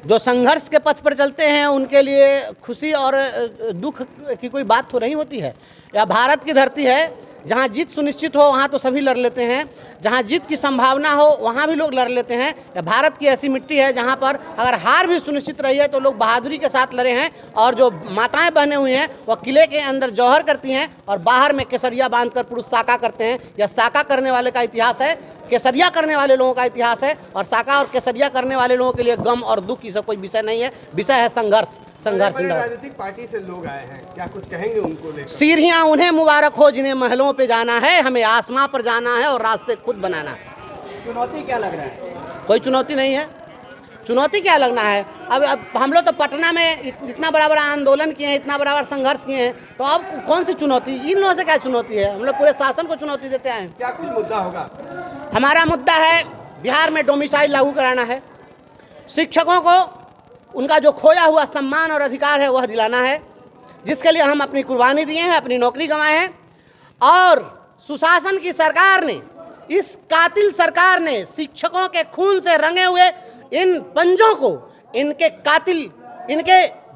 जो संघर्ष के पथ पर चलते हैं उनके लिए खुशी और दुख की कोई बात तो नहीं होती है। यह भारत की धरती है, जहाँ जीत सुनिश्चित हो वहाँ तो सभी लड़ लेते हैं, जहाँ जीत की संभावना हो वहाँ भी लोग लड़ लेते हैं। यह भारत की ऐसी मिट्टी है जहाँ पर अगर हार भी सुनिश्चित रही है तो लोग बहादुरी के साथ लड़े हैं। और जो माताएं बहने हुई हैं वह किले के अंदर जौहर करती हैं और बाहर में केसरिया बांधकर पुरुष साका करते हैं। यह साका करने वाले का इतिहास है, केसरिया करने वाले लोगों का इतिहास है। और साका और केसरिया करने वाले लोगों के लिए गम और दुख की सब कोई विषय नहीं है, विषय है संघर्ष। राजनीतिक पार्टी से लोग आए हैं, क्या कुछ कहेंगे उनको लेकर? सीढ़ियाँ उन्हें मुबारक हो जिन्हें महलों पे जाना है, हमें आसमां पर जाना है और रास्ते खुद बनाना है। चुनौती क्या लग रहा है? कोई चुनौती नहीं है। चुनौती क्या लगना है? अब हम लोग तो पटना में इतना बड़ा आंदोलन किए हैं, इतना बड़ा संघर्ष किए हैं, तो अब कौन सी चुनौती? इन लोगों से क्या चुनौती है? हम लोग पूरे शासन को चुनौती देते हैं। क्या कुछ मुद्दा होगा? हमारा मुद्दा है बिहार में डोमिसाइल लागू कराना है, शिक्षकों को उनका जो खोया हुआ सम्मान और अधिकार है वह दिलाना है, जिसके लिए हम अपनी कुर्बानी दिए हैं, अपनी नौकरी गंवाए हैं। और सुशासन की सरकार ने, इस कातिल सरकार ने शिक्षकों के खून से रंगे हुए इन पंजों को, इनके कातिल, इनके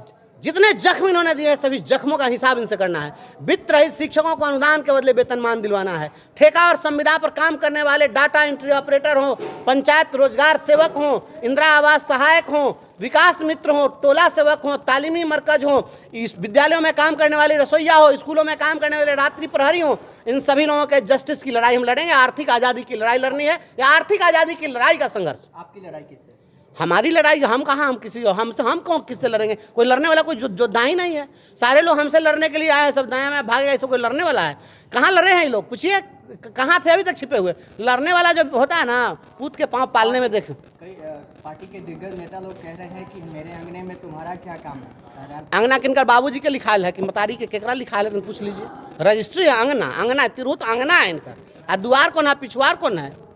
जितने जख्म इन्होंने दिए सभी जख्मों का हिसाब इनसे करना है। वित्त रहित शिक्षकों को अनुदान के बदले वेतनमान दिलवाना है। ठेका और संविदा पर काम करने वाले डाटा एंट्री ऑपरेटर हों, पंचायत रोजगार सेवक हों, इंदिरा आवास सहायक हों, विकास मित्र हों, टोला सेवक हों, तालीमी मरकज हों, इस विद्यालयों में काम करने वाले रसोईया हो, स्कूलों में काम करने वाले रात्रि प्रहरी हों, इन सभी लोगों के जस्टिस की लड़ाई हम लड़ेंगे। आर्थिक आज़ादी की लड़ाई लड़नी है, या आर्थिक आज़ादी की लड़ाई का संघर्ष। आपकी लड़ाई किससे? हमारी लड़ाई हम कहाँ, हम किसी हम कौन किससे लड़ेंगे? कोई लड़ने वाला कोई योद्धा ही नहीं है। सारे लोग हमसे लड़ने के लिए आए हैं, सब दाया में भाग गए, सब कोई लड़ने वाला है? कहाँ लड़े हैं ये लोग? पूछिए कहाँ थे अभी तक छिपे हुए? लड़ने वाला जो होता है ना, पूत के पाँव पालने में देख। कई पार्टी के दिग्गज नेता लोग कह रहे हैं कि मेरे अंगने में तुम्हारा क्या काम है? अंगना किनकर बाबूजी के लिखायल है कि मतारी के केकरा लिखायल है? पूछ लीजिए। रजिस्ट्री है अंगना तिरहुत अंगना है इनका, और दुआर को ना पिछुआर को ना है।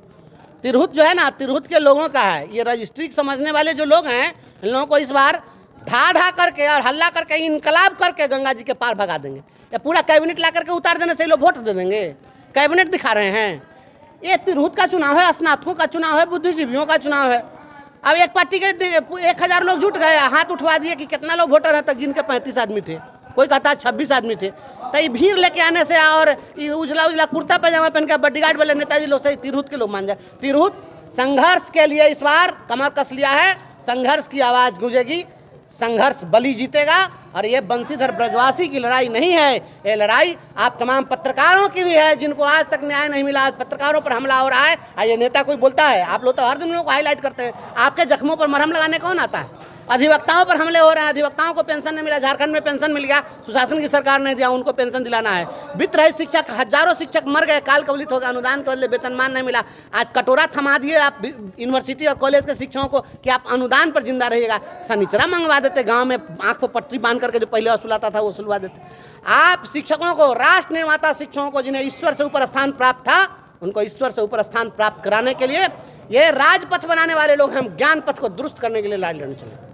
तिरहुत जो है ना, तिरहुत के लोगों का है। ये रजिस्ट्री समझने वाले जो लोग हैं, इन लोगों को इस बार ढा करके और हल्ला करके इनकलाब करके गंगा जी के पार भगा देंगे। या पूरा कैबिनेट ला करके उतार देने से लोग वोट दे देंगे? कैबिनेट दिखा रहे हैं। ये तिरहुत का चुनाव है, स्नातकों का चुनाव है, बुद्धिजीवियों का चुनाव है। अब एक पार्टी के 1000 लोग जुट गए, हाथ उठवा दिए कि कितना लोग वोटर है, तक गिन के 35 आदमी थे, कोई कहता है 26 आदमी थे। तो ये भीड़ लेके आने से और उजला कुर्ता पैजामा पहन के बॉडीगार्ड वाले नेताजी लोग से तिरहुत के लोग मान जाए। तिरहुत संघर्ष के लिए इस बार कमर कस लिया है। संघर्ष की आवाज़ गूंजेगी, संघर्ष बलि जीतेगा। और ये बंशीधर ब्रजवासी की लड़ाई नहीं है, ये लड़ाई आप तमाम पत्रकारों की भी है, जिनको आज तक न्याय नहीं मिला। पत्रकारों पर हमला हो रहा है। ये नेता कोई बोलता है, आप लोग तो हर दिन लोगों को हाईलाइट करते हैं। आपके जख्मों पर मरहम लगाने कौन आता है? अधिवक्ताओं पर हमले हो रहे हैं, अधिवक्ताओं को पेंशन नहीं मिला। झारखंड में पेंशन मिल गया, सुशासन की सरकार ने दिया, उनको पेंशन दिलाना है। वित्त रहित शिक्षक, हजारों शिक्षक मर गए, काल कवलित हो गए, अनुदान के बदले वेतनमान नहीं मिला। आज कटोरा थमा दिए आप यूनिवर्सिटी और कॉलेज के शिक्षकों को कि आप अनुदान पर जिंदा रहिएगा। सनिचरा मंगवा देते, गाँव में आँख पर पट्टी बांध करके जो पहले वसूलाता था वो वसूलवा देते। आप शिक्षकों को, राष्ट्र निर्माता शिक्षकों को, जिन्हें ईश्वर से ऊपर स्थान प्राप्त था, उनको ईश्वर से ऊपर स्थान प्राप्त कराने के लिए ये राजपथ बनाने वाले लोग हम ज्ञान पथ को दुरुस्त करने के लिए लड़ाई लड़ने चले।